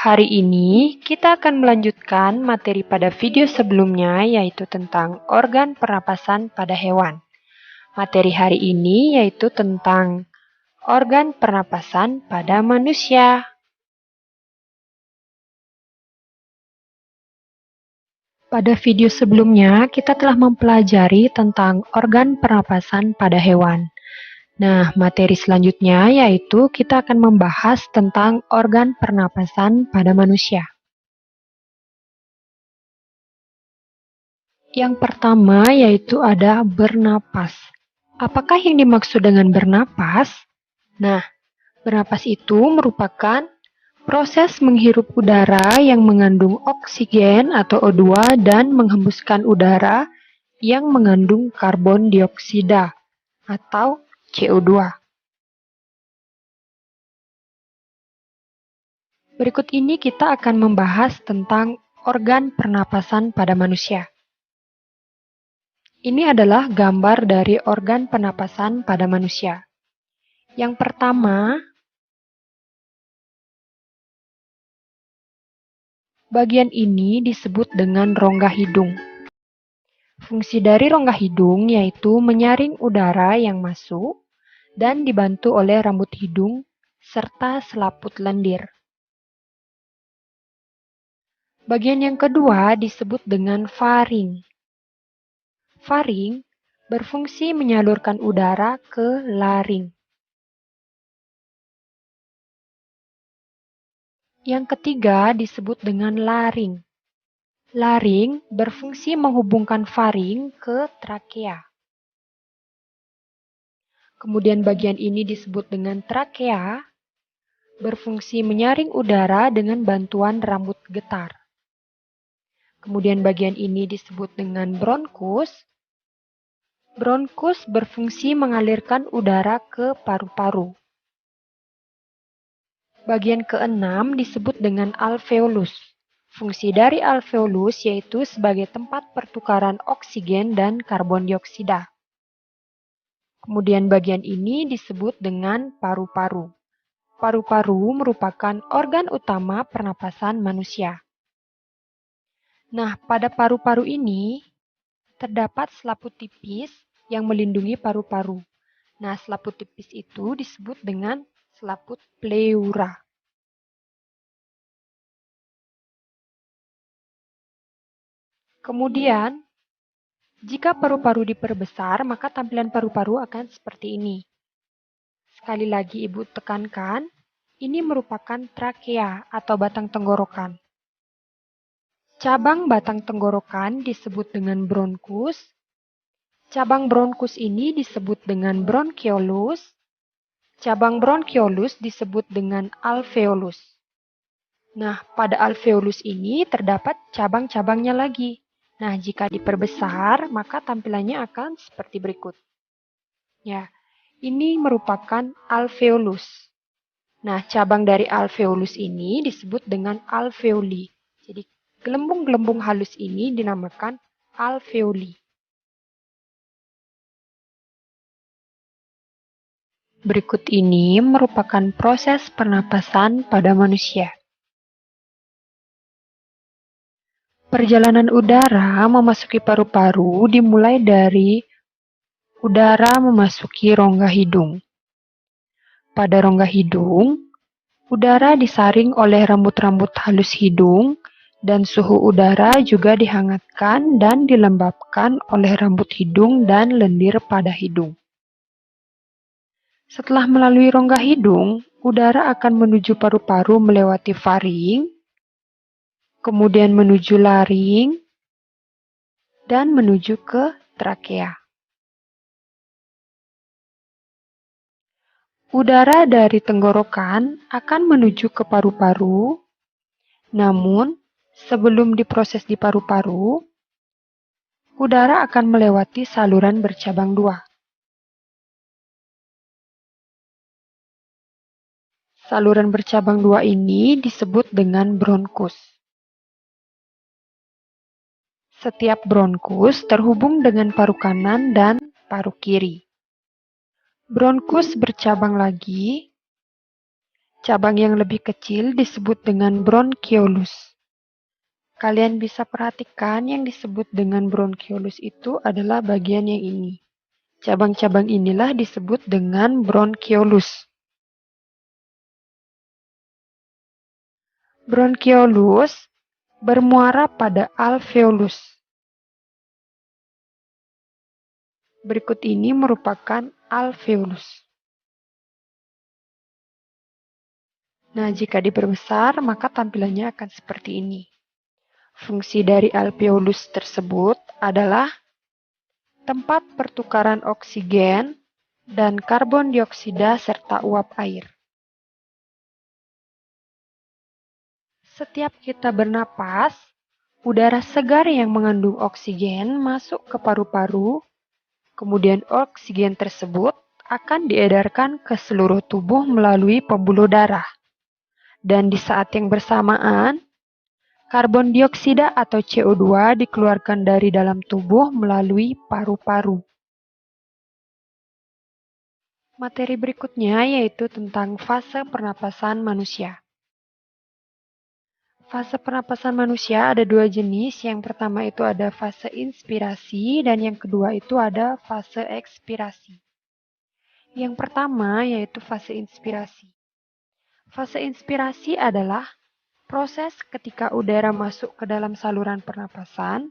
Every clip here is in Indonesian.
Hari ini kita akan melanjutkan materi pada video sebelumnya, yaitu tentang organ pernapasan pada hewan. Materi hari ini yaitu tentang organ pernapasan pada manusia. Pada video sebelumnya, kita telah mempelajari tentang organ pernapasan pada hewan. Nah, materi selanjutnya yaitu kita akan membahas tentang organ pernapasan pada manusia. Yang pertama yaitu ada bernapas. Apakah yang dimaksud dengan bernapas? Nah, bernapas itu merupakan proses menghirup udara yang mengandung oksigen atau O2 dan menghembuskan udara yang mengandung karbon dioksida atau CO2. Berikut ini kita akan membahas tentang organ pernapasan pada manusia. Ini adalah gambar dari organ pernapasan pada manusia. Yang pertama, bagian ini disebut dengan rongga hidung. Fungsi dari rongga hidung yaitu menyaring udara yang masuk dan dibantu oleh rambut hidung serta selaput lendir. Bagian yang kedua disebut dengan faring. Faring berfungsi menyalurkan udara ke laring. Yang ketiga disebut dengan laring. Laring berfungsi menghubungkan faring ke trakea. Kemudian bagian ini disebut dengan trakea, berfungsi menyaring udara dengan bantuan rambut getar. Kemudian bagian ini disebut dengan bronkus. Bronkus berfungsi mengalirkan udara ke paru-paru. Bagian keenam disebut dengan alveolus. Fungsi dari alveolus yaitu sebagai tempat pertukaran oksigen dan karbon dioksida. Kemudian bagian ini disebut dengan paru-paru. Paru-paru merupakan organ utama pernapasan manusia. Nah, pada paru-paru ini terdapat selaput tipis yang melindungi paru-paru. Nah, selaput tipis itu disebut dengan selaput pleura. Kemudian, jika paru-paru diperbesar, maka tampilan paru-paru akan seperti ini. Sekali lagi Ibu tekankan, ini merupakan trakea atau batang tenggorokan. Cabang batang tenggorokan disebut dengan bronkus. Cabang bronkus ini disebut dengan bronchiolus. Cabang bronchiolus disebut dengan alveolus. Nah, pada alveolus ini terdapat cabang-cabangnya lagi. Nah, jika diperbesar, maka tampilannya akan seperti berikut. Ya, ini merupakan alveolus. Nah, cabang dari alveolus ini disebut dengan alveoli. Jadi, gelembung-gelembung halus ini dinamakan alveoli. Berikut ini merupakan proses pernapasan pada manusia. Perjalanan udara memasuki paru-paru dimulai dari udara memasuki rongga hidung. Pada rongga hidung, udara disaring oleh rambut-rambut halus hidung dan suhu udara juga dihangatkan dan dilembabkan oleh rambut hidung dan lendir pada hidung. Setelah melalui rongga hidung, udara akan menuju paru-paru melewati faring, kemudian menuju laring, dan menuju ke trakea. Udara dari tenggorokan akan menuju ke paru-paru, namun sebelum diproses di paru-paru, udara akan melewati saluran bercabang dua. Saluran bercabang dua ini disebut dengan bronkus. Setiap bronkus terhubung dengan paru kanan dan paru kiri. Bronkus bercabang lagi. Cabang yang lebih kecil disebut dengan bronchiolus. Kalian bisa perhatikan yang disebut dengan bronchiolus itu adalah bagian yang ini. Cabang-cabang inilah disebut dengan bronchiolus. Bronchiolus bermuara pada alveolus. Berikut ini merupakan alveolus. Nah, jika diperbesar, maka tampilannya akan seperti ini. Fungsi dari alveolus tersebut adalah tempat pertukaran oksigen dan karbon dioksida serta uap air. Setiap kita bernapas, udara segar yang mengandung oksigen masuk ke paru-paru, kemudian oksigen tersebut akan diedarkan ke seluruh tubuh melalui pembuluh darah. Dan di saat yang bersamaan, karbon dioksida atau CO2 dikeluarkan dari dalam tubuh melalui paru-paru. Materi berikutnya yaitu tentang fase pernapasan manusia. Fase pernapasan manusia ada dua jenis. Yang pertama itu ada fase inspirasi dan yang kedua itu ada fase ekspirasi. Yang pertama yaitu fase inspirasi. Fase inspirasi adalah proses ketika udara masuk ke dalam saluran pernapasan.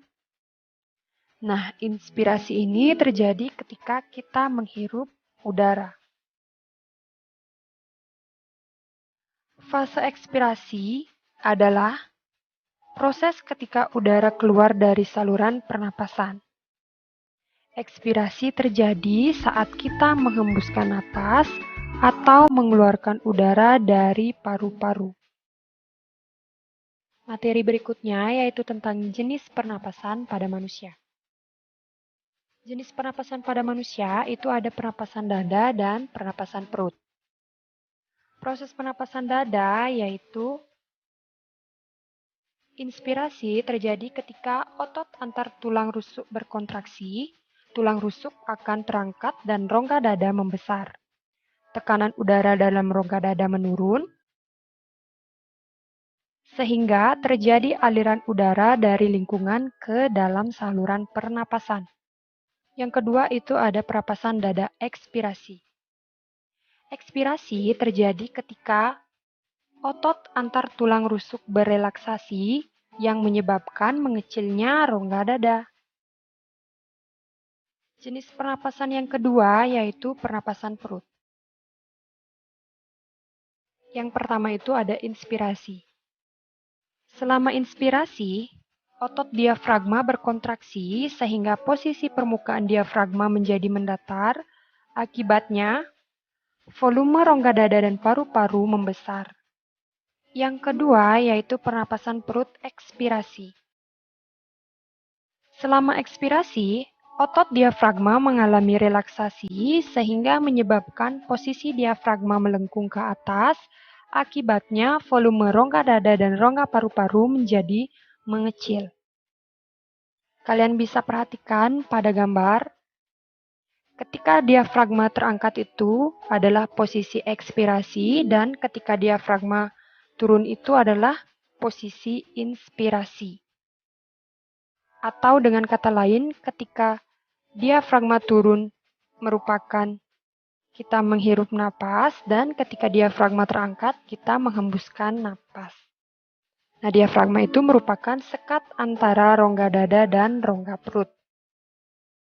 Nah, inspirasi ini terjadi ketika kita menghirup udara. Fase ekspirasi adalah proses ketika udara keluar dari saluran pernapasan. Ekspirasi terjadi saat kita menghembuskan napas atau mengeluarkan udara dari paru-paru. Materi berikutnya yaitu tentang jenis pernapasan pada manusia. Jenis pernapasan pada manusia itu ada pernapasan dada dan pernapasan perut. Proses pernapasan dada yaitu inspirasi terjadi ketika otot antar tulang rusuk berkontraksi, tulang rusuk akan terangkat dan rongga dada membesar. Tekanan udara dalam rongga dada menurun, sehingga terjadi aliran udara dari lingkungan ke dalam saluran pernapasan. Yang kedua itu ada pernapasan dada ekspirasi. Ekspirasi terjadi ketika otot antar tulang rusuk berelaksasi yang menyebabkan mengecilnya rongga dada. Jenis pernapasan yang kedua yaitu pernapasan perut. Yang pertama itu ada inspirasi. Selama inspirasi, otot diafragma berkontraksi sehingga posisi permukaan diafragma menjadi mendatar. Akibatnya, volume rongga dada dan paru-paru membesar. Yang kedua yaitu pernapasan perut ekspirasi. Selama ekspirasi, otot diafragma mengalami relaksasi sehingga menyebabkan posisi diafragma melengkung ke atas. Akibatnya, volume rongga dada dan rongga paru-paru menjadi mengecil. Kalian bisa perhatikan pada gambar, ketika diafragma terangkat itu adalah posisi ekspirasi dan ketika diafragma turun itu adalah posisi inspirasi. Atau dengan kata lain, ketika diafragma turun merupakan kita menghirup napas dan ketika diafragma terangkat kita menghembuskan napas. Nah, diafragma itu merupakan sekat antara rongga dada dan rongga perut.